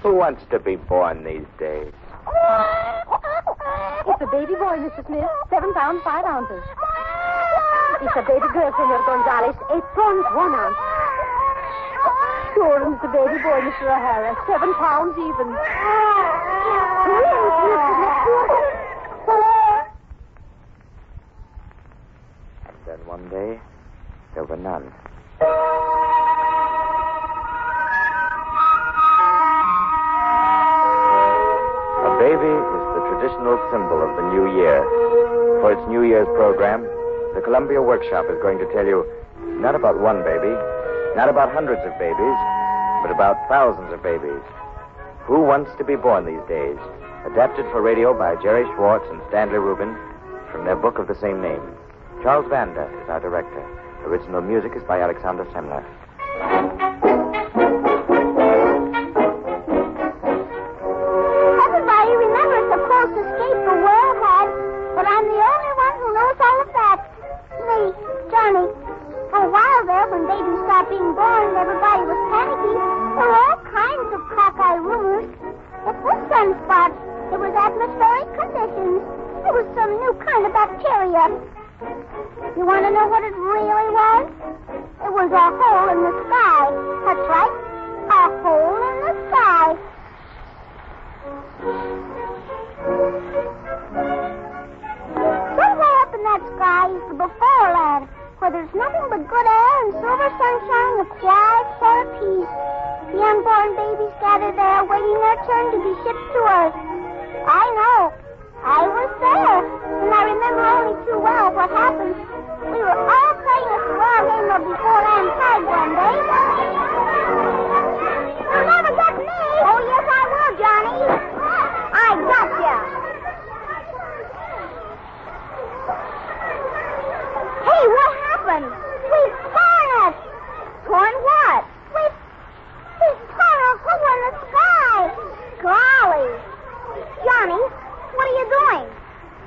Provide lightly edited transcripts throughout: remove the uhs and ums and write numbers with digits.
Who wants to be born these days? It's a baby boy, Mr. Smith. 7 pounds, 5 ounces. It's a baby girl, Senor Gonzalez. 8 pounds, 1 ounce. Sure, and it's a baby boy, Mr. O'Hara. 7 pounds even. And then one day, there were none. A baby is the traditional symbol of the new year. For its New Year's program, the Columbia Workshop is going to tell you not about one baby, not about hundreds of babies, but about thousands of babies. Who Wants to Be Born These Days? Adapted for radio by Jerry Schwartz and Stanley Rubin from their book of the same name. Charles Vanda is our director. Original music is by Alexander Semler. Everybody remembers the false escape the world had, but I'm the only one who knows all of that. Me, Johnny. For a while there, when babies stopped being born, everybody was panicky. There were all kinds of cockeye rumors. It was sunspots. It was atmospheric conditions. It was some new kind of bacteria. You want to know what it really was? It was a hole in the sky. That's right. A hole in the sky. Somewhere up in that sky is the Beforeland, where there's nothing but good air and silver sunshine, a quiet sort of peace. The unborn babies gather there, waiting their turn to be shipped to Earth. I know. I was there, and I remember only too well what happened. We were all playing a small game of Beforeland tag one day. You'll never get me. Oh, yes, I will, Johnny. I got ya. Hey, what happened? We've torn it. Torn what? We've torn a hole in the sky. Golly. Johnny, what are you doing?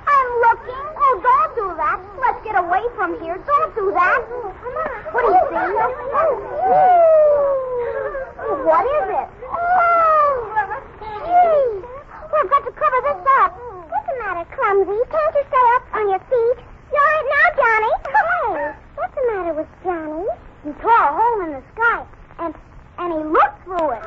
I'm looking. Oh, don't do that. Let's get away from here. Don't do that. Come on. What do you see? What is it? Oh, gee. We've got to cover this up. What's the matter, Clumsy? Can't you stay up on your feet? You all right now, Johnny? Come on. What's the matter with Johnny? He tore a hole in the sky, and he looked through it.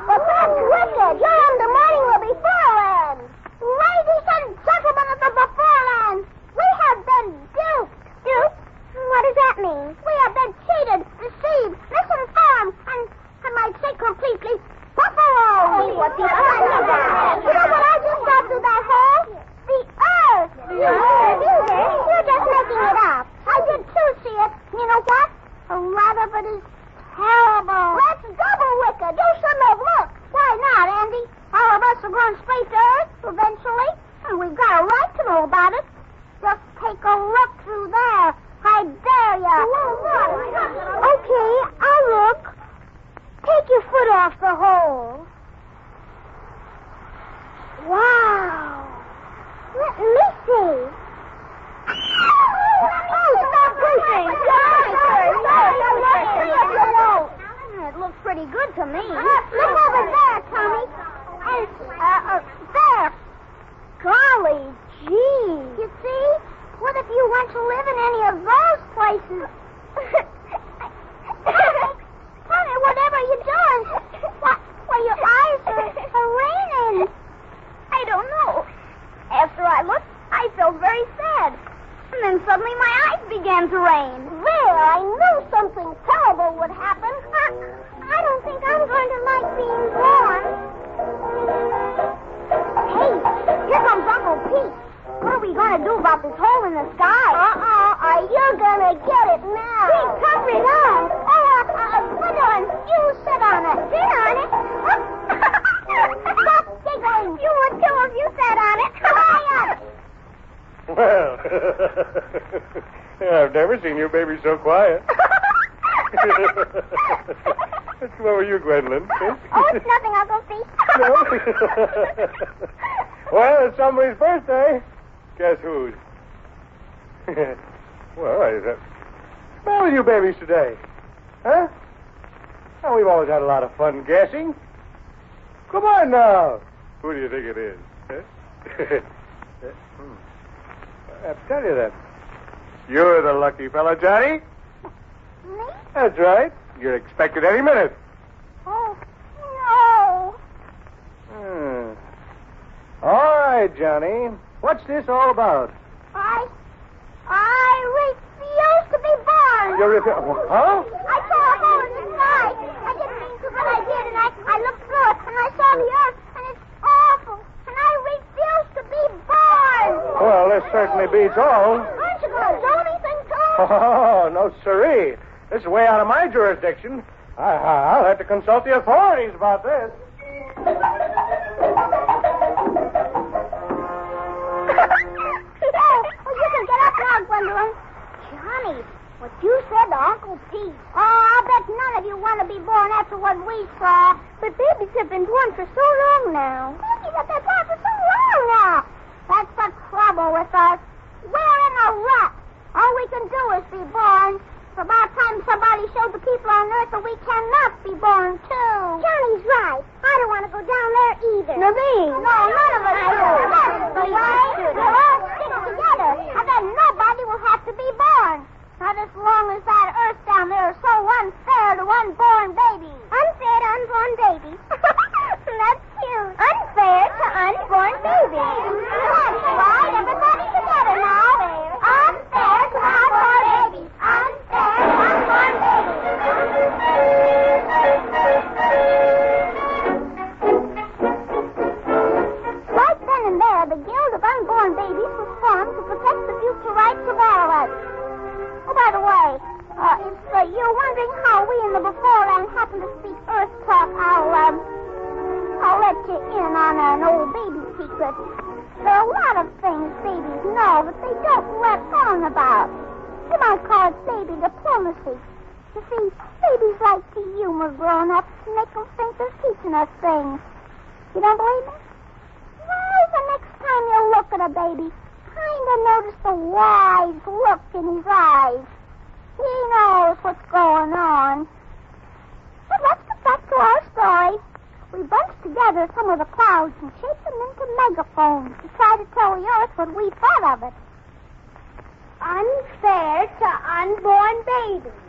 Well, that's wicked. You're on the morning of Beforeland. Ladies and gentlemen of the Beforeland, we have been duped. Duped? What does that mean? We have been cheated, deceived, misinformed, and I might say completely buffaloed. What the You know what I just saw through that hole? The Earth. You're just making it up. I did too see it. You know what? A lot of it is terrible. That's double wicked. You shouldn't have looked. Why not, Andy? All of us are going straight to Earth eventually, and we've got a right to know about it. Just take a look through there. I dare ya. Okay, I'll look. Take your foot off the hole. Wow. Let me see. Oh, stop pushing. It looks pretty good to me. Look over there, Tommy. And, there. Golly gee. You see? What if you went to live in any of those places? Tommy, whatever you're doing. Well, your eyes are raining. I don't know. After I looked, I felt very sad. And then suddenly my eyes began to rain. There, I knew something terrible would happen. I don't think I'm going to like being born. Hey, here comes Uncle Pete. What are we going to do about this hole in the sky? You're going to get it now. Pete, cover it up. Put on. You sit on it. Sit on it? Stop giggling. You would too if you sat on it. Quiet. Well, I've never seen you baby so quiet. What's the matter with you, Gwendolyn? Oh, it's nothing, Uncle Pete. No? Well, it's somebody's birthday. Guess whose? Well, what's the matter with you babies today? Huh? Oh, we've always had a lot of fun guessing. Come on now. Who do you think it is? I have to tell you that. You're the lucky fellow, Johnny. Me? That's right. You're expected any minute. Oh, no. All right, Johnny. What's this all about? I refuse to be born. Huh? I saw a hole in the sky. I didn't mean to, but I did, and I looked through it, and I saw the earth, and it's awful, and I refuse to be born. Well, this certainly beats all. Aren't you going to do anything to it? Oh, no, siree. This is way out of my jurisdiction. I'll have to consult the authorities about this. Oh, you can get up now, Gwendolyn. Johnny, what you said to Uncle Pete. Oh, I'll bet none of you want to be born after what we saw. But babies have been born for so long now. Babies have been born for so long now. That's the trouble with us. We're in a rut. All we can do is be born. It's about time somebody showed the people on Earth that we cannot be born, too. Johnny's right. I don't want to go down there either. No, none of us do. That's the way. We'll all stick together, and then nobody will have to be born. Not as long as that Earth down there is so unfair to unborn babies. Unfair to unborn babies? That's cute. Unfair to unborn babies. That's right. Everybody together now. Unfair to unborn babies. Unfair to unborn babies. Right then and there, the Guild of Unborn Babies was formed to protect the future rights of all of us. Oh, by the way, if you're wondering how we in the Beforeland happen to speak Earth talk, I'll let you in on an old baby secret. There are a lot of things babies know that they don't let on about. You might call it baby diplomacy. You see, babies like to humor grown-ups to make them think they're teaching us things. You don't believe me? Well, the next time you look at a baby, kind of notice the wise look in his eyes. He knows what's going on. But let's get back to our story. We bunched together some of the clouds and shaped them into megaphones to try to tell the Earth what we thought of it. Unfair to unborn babies.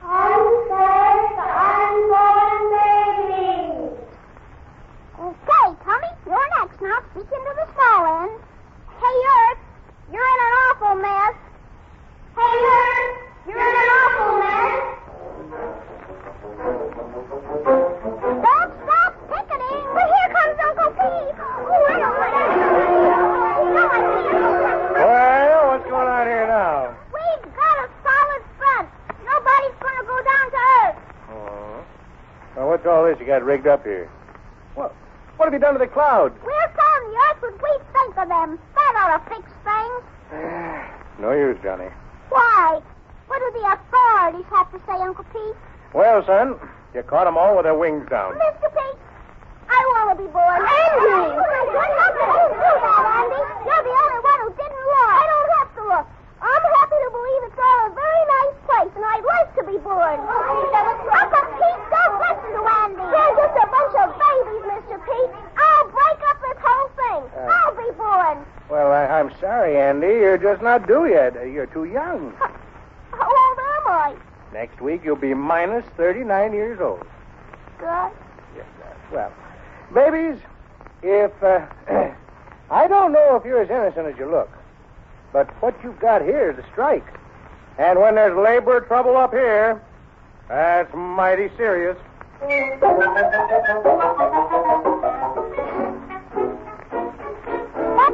Unfair to unborn babies. Okay, Tommy, you're next now. Speak into the small end. Hey, Earth, you're in an awful mess. Hey, Earth, you're in an awful mess. Don't stop picketing. Well, here comes Uncle Pete. Oh, I don't want to. No, I can't. Well, what's going on here now? We've got a solid front. Nobody's going to go down to Earth. Oh. Well, what's all this you got rigged up here? What have you done to the clouds? We're telling the Earth what we think of them. That ought to fix things. No use, Johnny. Why? What do the authorities have to say, Uncle Pete? Well, son, you caught them all with their wings down. Mr. Pete, I want to be born. Andy! How can you do that, Andy? You're the only one who didn't look. I don't have to look. I'm happy to believe it's all a very nice place, and I'd like to be born. Uncle Pete, don't listen to Andy. They're just a bunch of babies, Mr. Pete. I'll break up this whole thing. I'll be born. Well, I'm sorry, Andy. You're just not due yet. You're too young. How old am I? Next week, you'll be minus 39 years old. Good. Yes, well, babies, if... I don't know if you're as innocent as you look, but what you've got here is a strike. And when there's labor trouble up here, that's mighty serious. That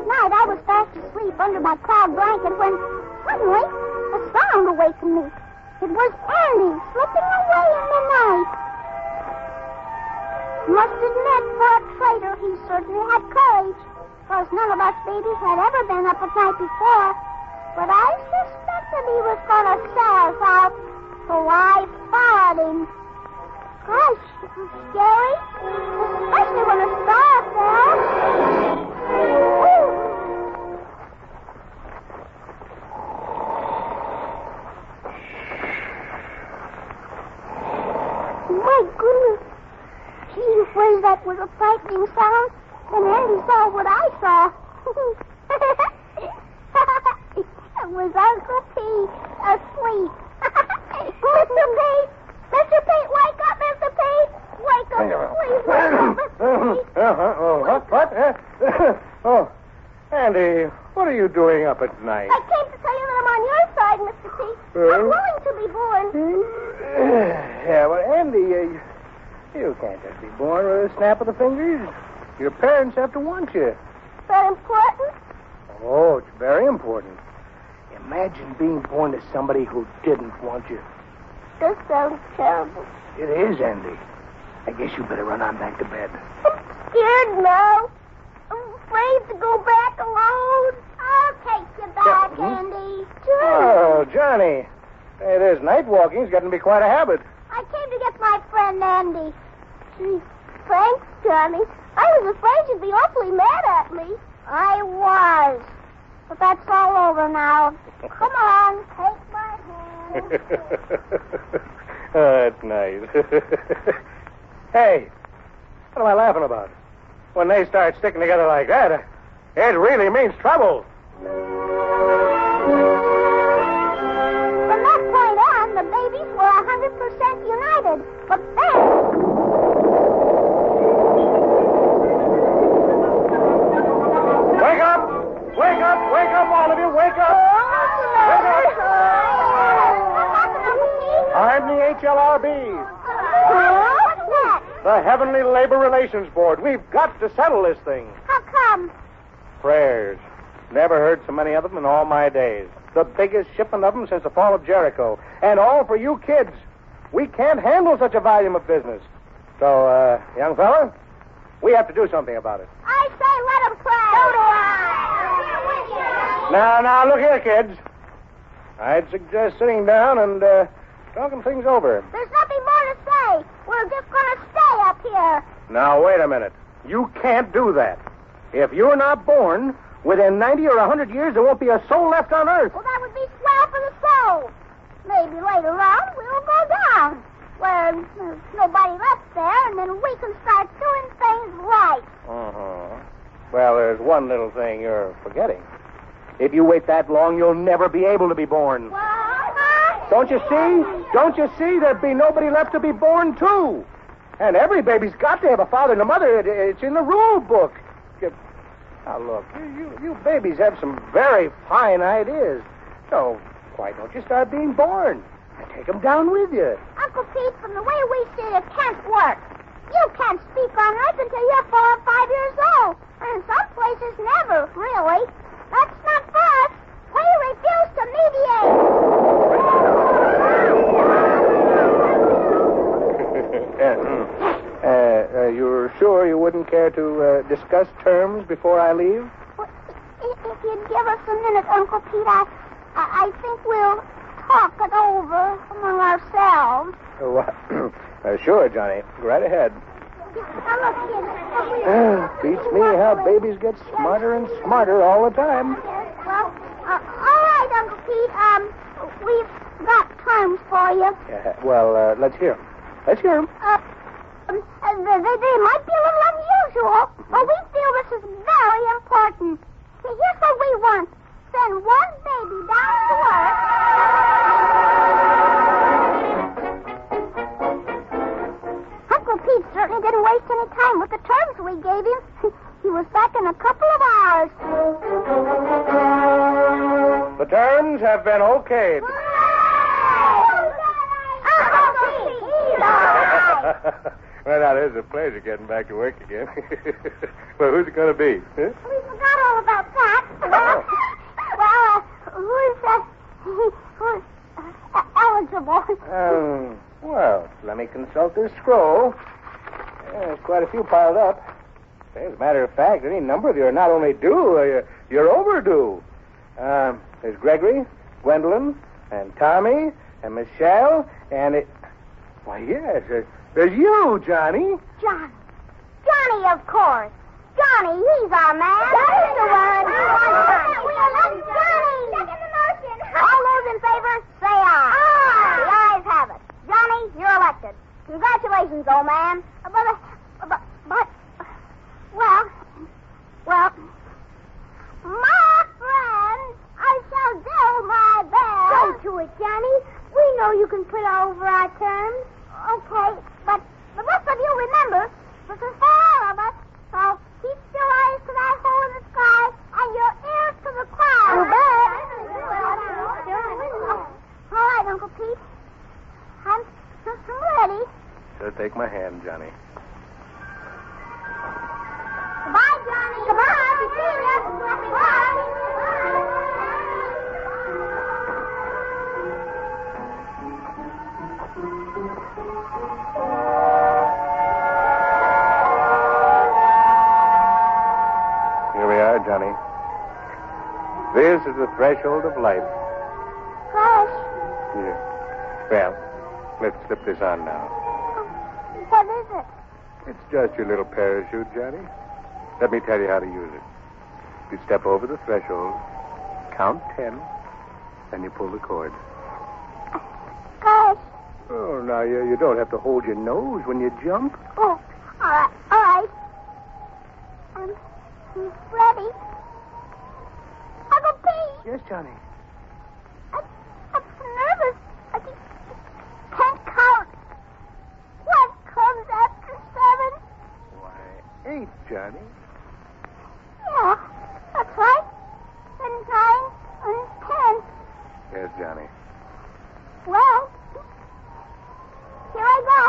night I was fast asleep under my cloud blanket when suddenly a sound awakened me. It was Andy slipping away in the night. Must admit, for a traitor, he certainly had courage, because none of us babies had ever been up at night before. But I suspected he was going to sell us out, so I followed him. Gosh, it was scary, especially when a star fell. Ooh. My goodness. Gee whiz, that was a fright clapping sound, and Andy saw what I saw. It was Uncle Pete asleep. Mr. Pete! Mr. Pete, wake up, Mr. Pete! Wake up, please. Wake up, Mr. Pete. What? Oh, Andy, what are you doing up at night? I came to tell you that I'm on your side, Mr. Pete. I'm willing to be born. Yeah, well, Andy, you can't just be born with a snap of the fingers. Your parents have to want you. Is that important? Oh, it's very important. Imagine being born to somebody who didn't want you. This sounds terrible. It is, Andy. I guess you better run on back to bed. I'm scared now. I'm afraid to go back alone. I'll take you back, Andy. Oh, Johnny. Hey, this night walking's getting to be quite a habit. I came to get my friend Andy. Gee, thanks, Johnny. I was afraid you'd be awfully mad at me. I was. But that's all over now. Come on, take my hand. Oh, that's nice. Hey, what am I laughing about? When they start sticking together like that, it really means trouble. From that point on, the babies were 100% united. But then... Wake up! Wake up! Wake up, all of you! Wake up! I'm the HLRB, What's that? the Heavenly Labor Relations Board. We've got to settle this thing. How come? Prayers. Never heard so many of them in all my days. The biggest shipment of them since the fall of Jericho. And all for you kids. We can't handle such a volume of business. So, young fella, we have to do something about it. I say let them pray. So do I. Now, look here, kids. I'd suggest sitting down and talking things over. There's nothing more to say. We're just going to stay up here. Now, wait a minute. You can't do that. If you're not born, within 90 or 100 years, there won't be a soul left on Earth. Well, that would be swell for the soul. Maybe later on we'll go down where there's nobody left there, and then we can start doing things right. Uh-huh. Well, there's one little thing you're forgetting. If you wait that long, you'll never be able to be born. What? Don't you see? Don't you see? There'd be nobody left to be born, too. And every baby's got to have a father and a mother. It's in the rule book. Now, look, you babies have some very fine ideas. So why don't you start being born and take them down with you? Uncle Pete, from the way we see it, can't work. You can't speak on Earth until you're 4 or 5 years old. And in some places, never, really. That's not for us. We refuse to mediate. You're sure you wouldn't care to discuss terms before I leave? Well, if you'd give us a minute, Uncle Pete, I think we'll talk it over among ourselves. Sure, Johnny. Go right ahead. Now, look, kids. Beats me how babies get smarter and smarter all the time. Well, all right, Uncle Pete. We've got terms for you. Let's hear 'em. Let's hear 'em. They might be a little unusual, but we feel this is very important. See, here's what we want. Send one baby down to Earth. Uncle Pete certainly didn't waste any time with the terms we gave him. He was back in a couple of hours. The terms have been okayed. Well, now, there's a pleasure getting back to work again. Well, who's it going to be? Huh? We forgot all about that. Who's eligible? Well, let me consult this scroll. There's quite a few piled up. As a matter of fact, any number of you are not only due, you're overdue. There's Gregory, Gwendolyn, and Tommy, and Michelle, and why, yes, there's you, Johnny. Johnny, of course. Johnny, he's our man. Johnny's the one. We elect Johnny. Second the motion. All those in favor, say aye. Aye. The ayes have it. Johnny, you're elected. Congratulations, old man. But Johnny. Goodbye, Johnny. Goodbye. Be seeing you. Goodbye. Here we are, Johnny. This is the threshold of life. Gosh. Here. Well, let's slip this on now. What is it? It's just your little parachute, Johnny. Let me tell you how to use it. You step over the threshold, count 10, and you pull the cord. Gosh. Oh, now, you don't have to hold your nose when you jump. Oh, all right. All right. I'm ready. I'll go pee. Yes, Johnny. I'm nervous. I can't count. What comes after 7? Why, 8, Johnny. Yeah, that's right. And 9 and 10. Yes, Johnny. Well, here I go.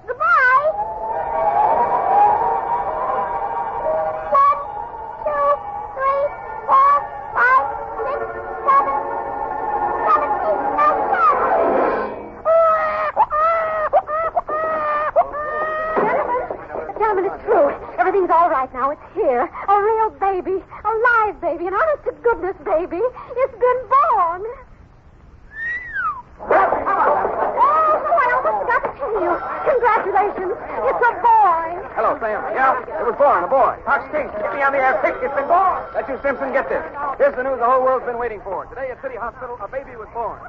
Goodbye. 1, 2, 3, 4, 5, 6, 7, 7, 8, 9, 10. Gentlemen, it's true. Everything's all right now. It's here. A real baby. A live baby. An honest-to-goodness baby. It's been born. Oh, I almost forgot to tell you. Congratulations. It's a boy. Hello, Sam. Yeah, it was born, a boy. Fox King, get me on the air quick. It's been born. Let you, Simpson, get this. Here's the news the whole world's been waiting for. Today at City Hospital, a baby was born.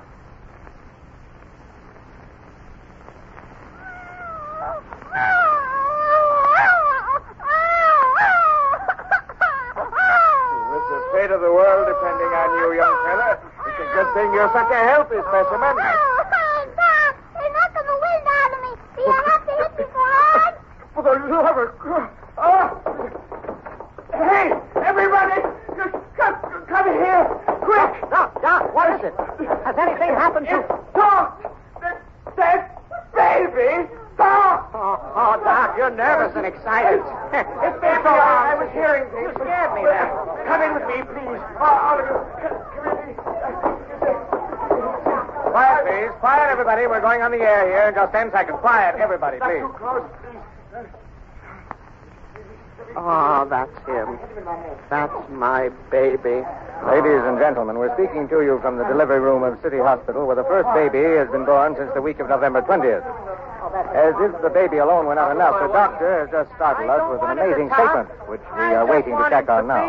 With the fate of the world depending on you, young fella, it's a good thing you're such a healthy specimen. Doc, you're knocking the wind out of me. Do you have to hit me so hard? For the love of God. Oh! Hey, everybody! Come here! Quick! Doc, what is it? Has anything happened to... Doc! That baby! Doc! Oh, Doc, you're nervous and excited. It's baby. I was hearing things. You scared me there. Come in with me, please. All of you. Come in. Quiet, please. Quiet, everybody. We're going on the air here in just 10 seconds. Quiet, everybody, please. Not too close, please. Oh, that's him. That's my baby. Ladies and gentlemen, we're speaking to you from the delivery room of City Hospital, where the first baby has been born since the week of November 20th. As if the baby alone were not enough, the doctor has just startled us with an amazing statement, which we are waiting to check on now.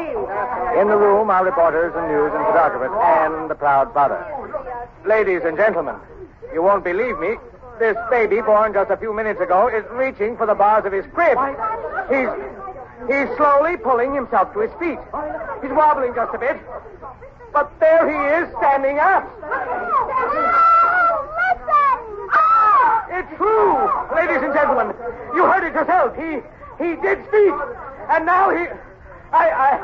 In the room are reporters and news and photographers and the proud father. Ladies and gentlemen, you won't believe me. This baby, born just a few minutes ago, is reaching for the bars of his crib. He's slowly pulling himself to his feet. He's wobbling just a bit. But there he is, standing up. It's true, ladies and gentlemen. You heard it yourself. He did speak. And now he... I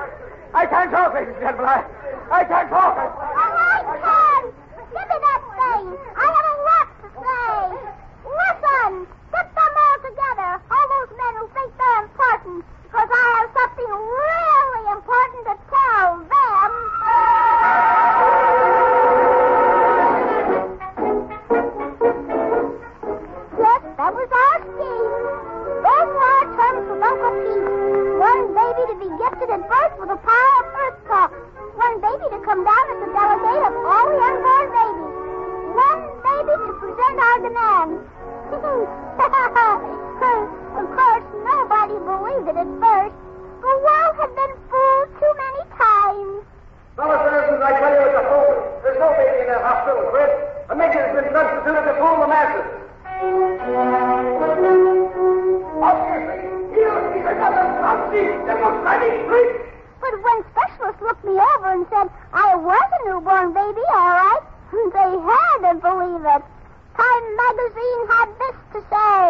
can't talk, ladies and gentlemen. I can't talk. I can. Give me that thing. I have a lot to say. Listen. Get them all together. All those men who think they're important. Because I have something really important to tell them. Yes, that was our scheme. Those were our terms with Uncle Pete. One baby to be gifted at birth with the power of Earth Talk. One baby to come down as a delegate of all the unborn babies. One baby to present our demands. Of course, nobody believed it at first. The world had been fooled too many times. Fellow citizens, I tell you it's a fool. There's no baby in that hospital, Fred. A mission has been substituted to fool the masses. Obviously, he's another Nazi democratic freak. But when specialists looked me over and said I was a newborn baby, all right, they had to believe it. Time magazine had this to say.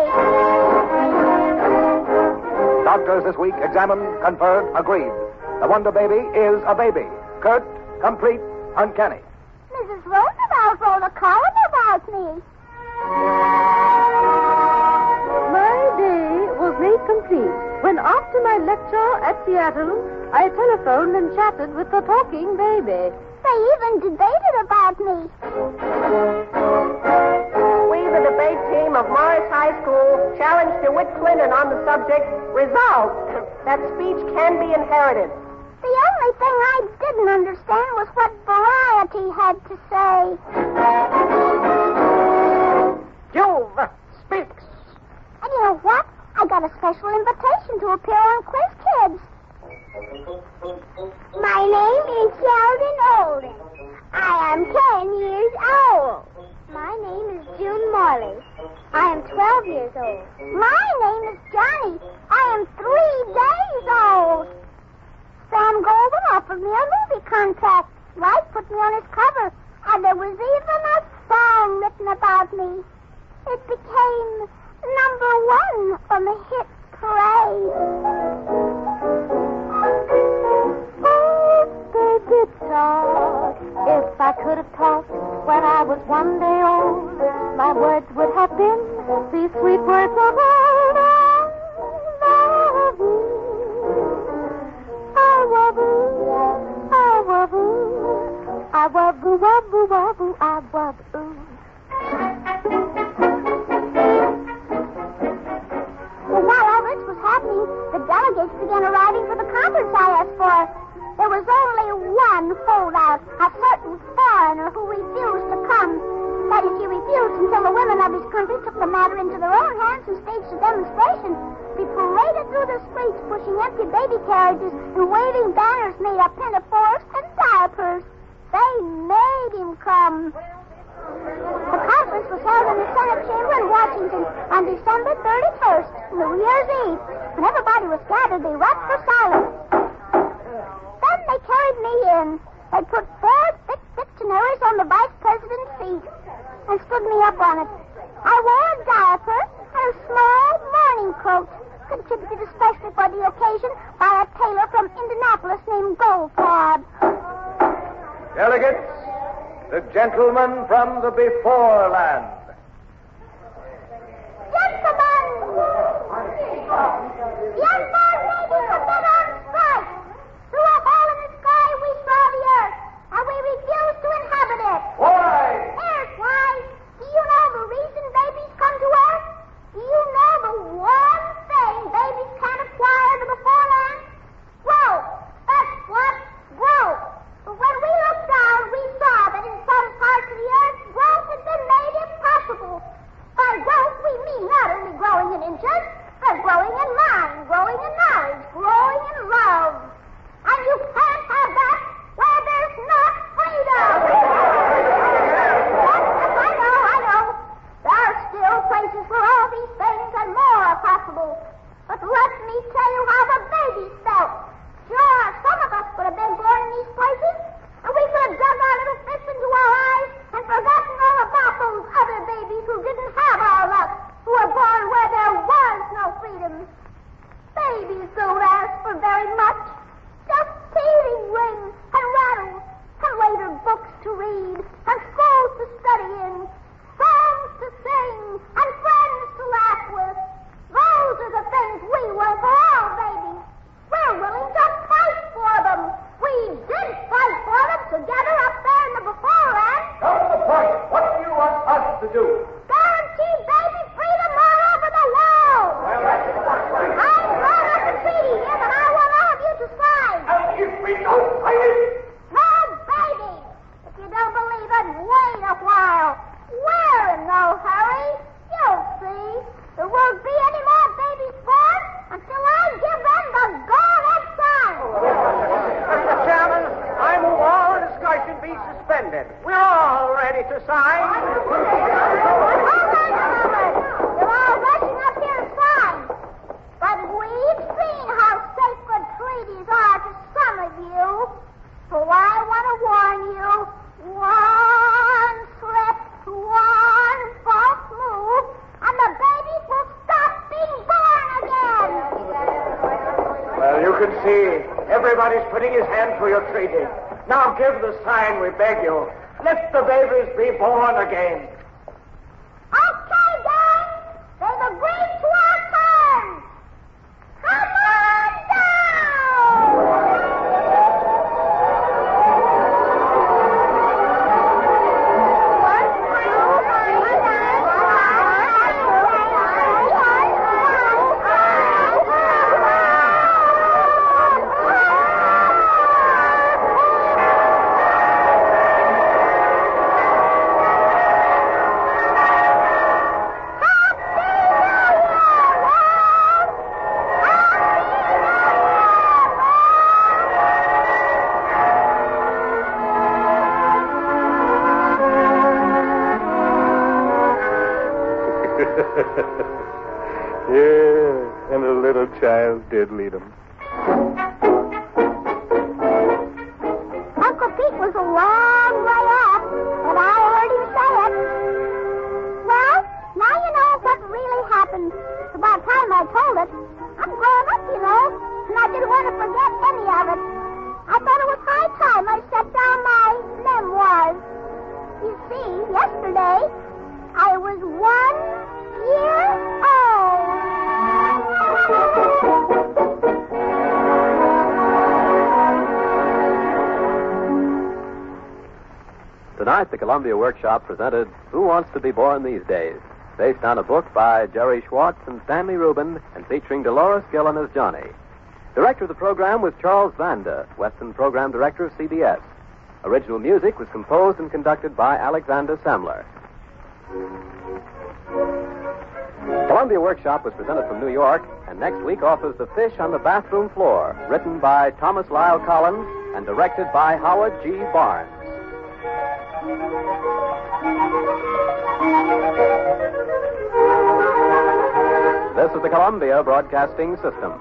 Doctors this week examined, conferred, agreed. The Wonder Baby is a baby. Curt, complete, uncanny. Mrs. Roosevelt wrote a column about me. My see, when after my lecture at Seattle, I telephoned and chatted with the talking baby. They even debated about me. We, the debate team of Morris High School, challenge DeWitt Clinton on the subject, resolved that speech can be inherited. The only thing I didn't understand was what Variety had to say. Juve speaks. And you know what? I got a special invitation to appear on Quiz Kids. My name is Sheldon Olden. I am 10 years old. My name is June Morley. I am 12 years old. My name is Johnny. I am 3 days old. Sam Golden offered me a movie contract. Life put me on his cover, and there was even a song written about me. It became #1 on the hit parade. Oh, they did talk. If I could have talked when I was 1 day old, my words would have been these sweet words of old. I love you. I love you. I love you. I love you. Love you. Love you. I love you. Well, while all this was happening, the delegates began arriving for the conference I asked for. There was only one holdout, a certain foreigner who refused to come. That is, he refused until the women of his country took the matter into their own hands and staged a demonstration. We paraded through the streets, pushing empty baby carriages and waving banners made of pinafores and diapers. They made him come. The conference was held in the Senate chamber in Washington on December 31st, New Year's Eve. When everybody was gathered, they rapped for silence. Then they carried me in. They put 4 thick dictionaries on the vice president's seat and stood me up on it. I wore a diaper and a small morning coat, contributed especially for the occasion by a tailor from Indianapolis named Goldfarb. Delegates, the gentleman from the Beforeland. Gentlemen! The unborn babies have been on strike. Through a hole in the sky we saw the earth, and we refuse to inhabit it. Why? Here's why. Do you know the reason babies come to earth? Do you know the one thing babies can't acquire in the Beforeland? Growth. That's what? Growth. But when we looked down, we saw that in some parts of the earth, growth had been made impossible. By growth, we mean not only growing in inches, but growing in mind, growing in knowledge, growing in love. And you can't have that where there's not freedom. Yes, I know. There are still places where all these things and more are possible. But let me tell you how the babies felt. Sure, some of us would have been born in these places, and we could have dug our little fists into our eyes and forgotten all about those other babies who didn't have our luck, who were born where there was no freedom. Babies don't ask for very much. Just teething rings and rattles, and later books to read, and schools to study in, songs to sing, and friends to laugh with. Those are the things we want for all babies. We're willing to fight for them. We did fight for them together up there in the Beforeland. Come to the point. What do you want us to do? Guarantee baby freedom all over the world. I brought up a treaty here that I want all of you to sign. And if we don't sign it, No baby. If you don't believe it, wait a while. We're in no hurry. You'll see. There won't be any more babies born until I give them the go-ahead sign. Mr. Chairman, I move all discussion be suspended. We're all ready to sign. Hold on a moment. You're all rushing up here to sign. But we've seen how sacred treaties are to some of you. So I want to warn you, one slip, one false move, and the babies will stop being born again. well, you can see everybody's putting his hand to your treaty. Now give the sign, we beg you. Let the babies be born again. Okay, gang. They've agreed to our terms. Yeah, and a little child did lead him. Uncle Pete was a long way off, but I heard him say it. Well, now you know what really happened. It's about time I told it. I'm grown up, you know, and I didn't want to forget any of it. I thought it was high time I set down my memoirs. You see, yesterday, I was 1 year old. Tonight, the Columbia Workshop presented Who Wants to Be Born These Days, based on a book by Jerry Schwartz and Stanley Rubin and featuring Dolores Gillen as Johnny. Director of the program was Charles Vanda, Western Program Director of CBS. Original music was composed and conducted by Alexander Samler. Columbia Workshop was presented from New York, and next week offers The Fish on the Bathroom Floor, written by Thomas Lyle Collins and directed by Howard G. Barnes. This is the Columbia Broadcasting System.